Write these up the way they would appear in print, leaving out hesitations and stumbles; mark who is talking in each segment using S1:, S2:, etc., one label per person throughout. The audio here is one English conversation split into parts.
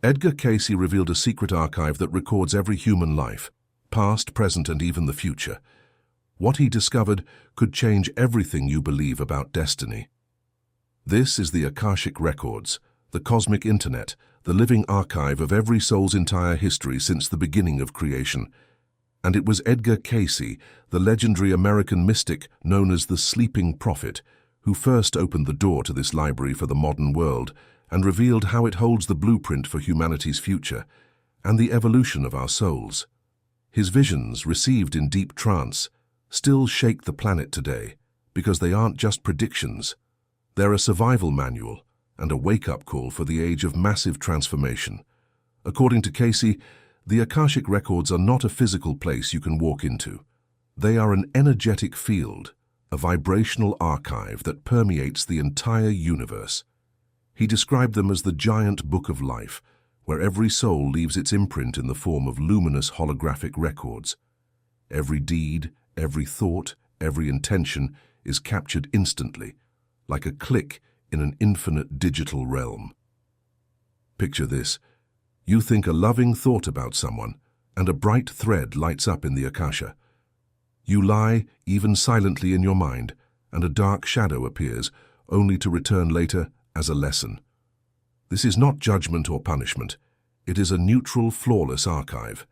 S1: Edgar Cayce revealed a secret archive that records every human life, past, present, and even the future. What he discovered could change everything you believe about destiny. This is the Akashic Records, the cosmic internet, the living archive of every soul's entire history since the beginning of creation. And it was Edgar Cayce, the legendary American mystic known as the Sleeping Prophet, who first opened the door to this library for the modern world and revealed how it holds the blueprint for humanity's future and the evolution of our souls. His visions, received in deep trance, still shake the planet today because they aren't just predictions. They're a survival manual and a wake-up call for the age of massive transformation. According to Cayce, the Akashic Records are not a physical place you can walk into. They are an energetic field, a vibrational archive that permeates the entire universe. He described them as the giant book of life, where every soul leaves its imprint in the form of luminous holographic records. Every deed, every thought, every intention is captured instantly, like a click in an infinite digital realm. Picture this. You think a loving thought about someone, and a bright thread lights up in the Akasha. You lie, even silently in your mind, and a dark shadow appears, only to return later as a lesson. This is not judgment or punishment. It is a neutral, flawless archive.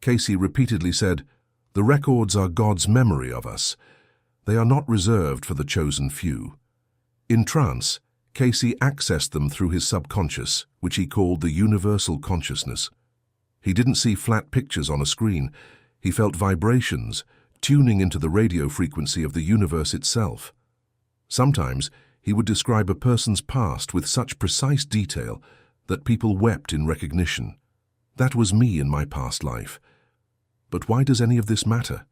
S1: Cayce repeatedly said, "The records are God's memory of us. They are not reserved for the chosen few." In trance, Cayce accessed them through his subconscious, which he called the universal consciousness. He didn't see flat pictures on a screen. He felt vibrations, tuning into the radio frequency of the universe itself. Sometimes, he would describe a person's past with such precise detail that people wept in recognition. That was me in my past life. But why does any of this matter?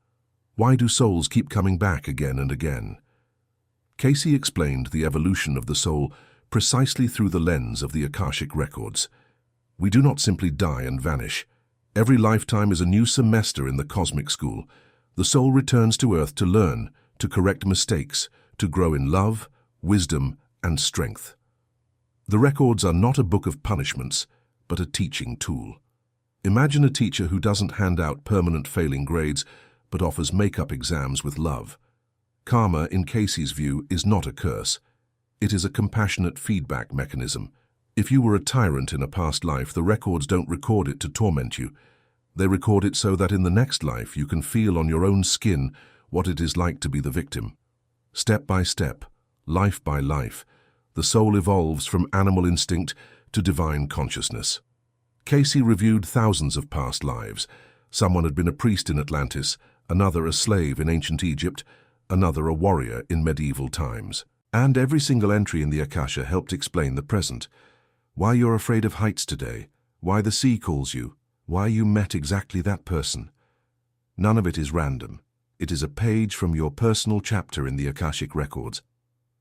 S1: Why do souls keep coming back again and again? Cayce explained the evolution of the soul precisely through the lens of the Akashic Records. We do not simply die and vanish. Every lifetime is a new semester in the cosmic school. The soul returns to Earth to learn, to correct mistakes, to grow in love, wisdom, and strength. The records are not a book of punishments, but a teaching tool. Imagine a teacher who doesn't hand out permanent failing grades, but offers make-up exams with love. Karma, in Cayce's view, is not a curse. It is a compassionate feedback mechanism. If you were a tyrant in a past life, the records don't record it to torment you. They record it so that in the next life you can feel on your own skin what it is like to be the victim. Step by step, life by life, the soul evolves from animal instinct to divine consciousness. Cayce reviewed thousands of past lives. Someone had been a priest in Atlantis, another a slave in ancient Egypt, another a warrior in medieval times. And every single entry in the Akasha helped explain the present. Why you're afraid of heights today, why the sea calls you, why you met exactly that person. None of it is random. It is a page from your personal chapter in the Akashic Records.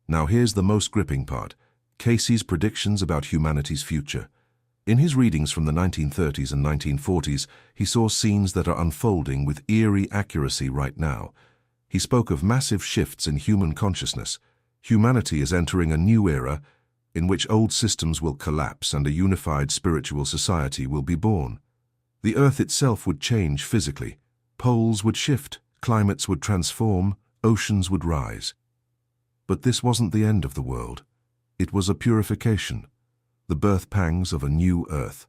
S1: Now here's the most gripping part, Cayce's predictions about humanity's future. In his readings from the 1930s and 1940s, he saw scenes that are unfolding with eerie accuracy right now. He spoke of massive shifts in human consciousness. Humanity is entering a new era in which old systems will collapse and a unified spiritual society will be born. The Earth itself would change physically. Poles would shift, climates would transform, oceans would rise. But this wasn't the end of the world. It was a purification, the birth pangs of a new Earth.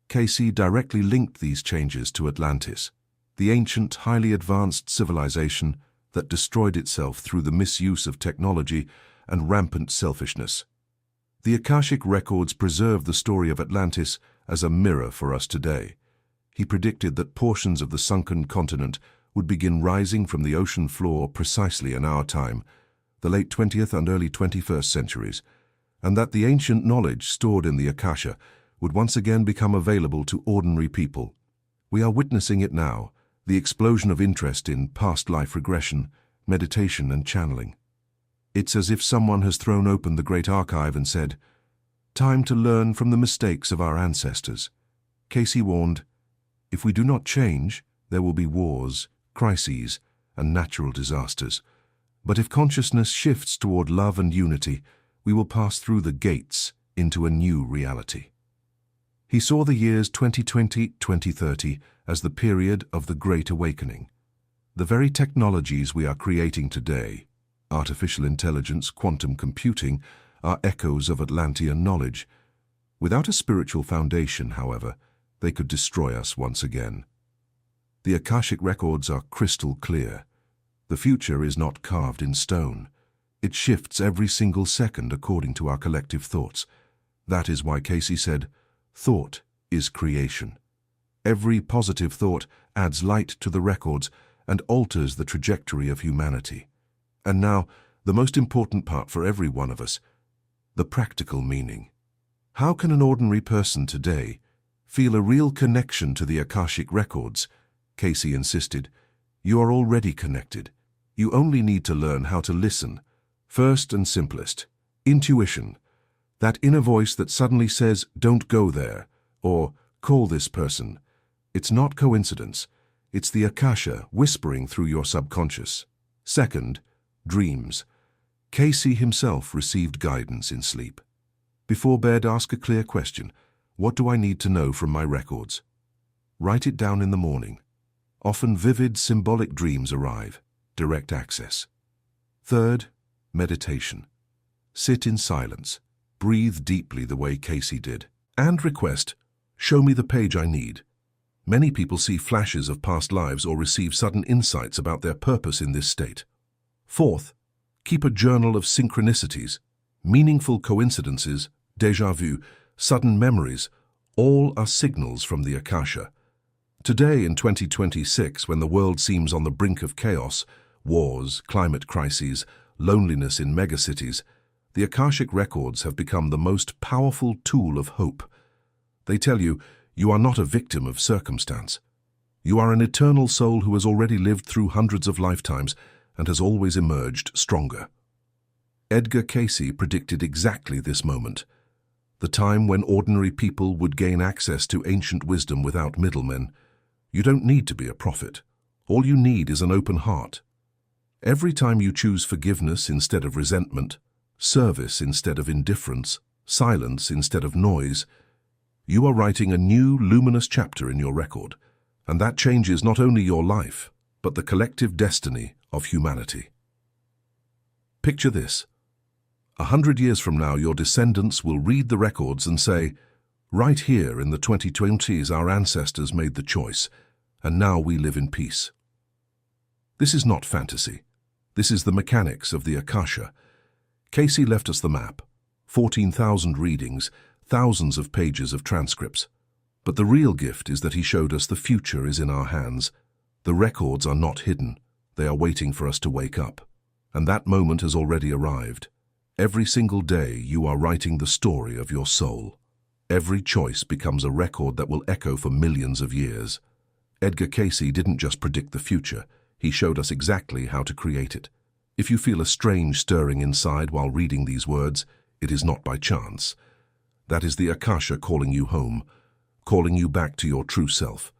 S1: Cayce directly linked these changes to Atlantis, the ancient, highly advanced civilization that destroyed itself through the misuse of technology and rampant selfishness. The Akashic Records preserve the story of Atlantis as a mirror for us today. He predicted that portions of the sunken continent would begin rising from the ocean floor precisely in our time, the late 20th and early 21st centuries, and that the ancient knowledge stored in the Akasha would once again become available to ordinary people. We are witnessing it now, the explosion of interest in past life regression, meditation and channeling. It's as if someone has thrown open the great archive and said, "Time to learn from the mistakes of our ancestors." Cayce warned, "If we do not change, there will be wars, crises, and natural disasters. But if consciousness shifts toward love and unity, we will pass through the gates into a new reality." He saw the years 2020-2030 as the period of the Great Awakening. The very technologies we are creating today, artificial intelligence, quantum computing, are echoes of Atlantean knowledge. Without a spiritual foundation, however, they could destroy us once again. The Akashic Records are crystal clear. The future is not carved in stone. It shifts every single second according to our collective thoughts. That is why Cayce said, "Thought is creation." Every positive thought adds light to the records and alters the trajectory of humanity. And now, the most important part for every one of us, the practical meaning. How can an ordinary person today feel a real connection to the Akashic Records? Cayce insisted. You are already connected. You only need to learn how to listen. First and simplest, intuition. That inner voice that suddenly says, "Don't go there," or "Call this person." It's not coincidence. It's the Akasha whispering through your subconscious. Second, dreams. Cayce himself received guidance in sleep. Before bed, ask a clear question. What do I need to know from my records? Write it down in the morning. Often vivid, symbolic dreams arrive. Direct access. Third, meditation. Sit in silence. Breathe deeply the way Cayce did. And request, "Show me the page I need." Many people see flashes of past lives or receive sudden insights about their purpose in this state. Fourth, keep a journal of synchronicities, meaningful coincidences, déjà vu, sudden memories. All are signals from the Akasha. Today in 2026, when the world seems on the brink of chaos, wars, climate crises, loneliness in megacities, the Akashic Records have become the most powerful tool of hope. They tell you, you are not a victim of circumstance. You are an eternal soul who has already lived through hundreds of lifetimes and has always emerged stronger. Edgar Cayce predicted exactly this moment, the time when ordinary people would gain access to ancient wisdom without middlemen. You don't need to be a prophet. All you need is an open heart. Every time you choose forgiveness instead of resentment, service instead of indifference, silence instead of noise, you are writing a new, luminous chapter in your record, and that changes not only your life, but the collective destiny of humanity. Picture this. 100 years from now, your descendants will read the records and say, "Right here in the 2020s, our ancestors made the choice, and now we live in peace." This is not fantasy. This is the mechanics of the Akasha. Cayce left us the map, 14,000 readings, thousands of pages of transcripts. But the real gift is that he showed us the future is in our hands. The records are not hidden. They are waiting for us to wake up. And that moment has already arrived. Every single day you are writing the story of your soul. Every choice becomes a record that will echo for millions of years. Edgar Cayce didn't just predict the future. He showed us exactly how to create it. If you feel a strange stirring inside while reading these words, it is not by chance. That is the Akasha calling you home, calling you back to your true self,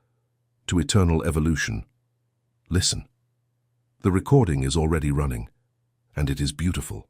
S1: to eternal evolution. Listen. The recording is already running, and it is beautiful.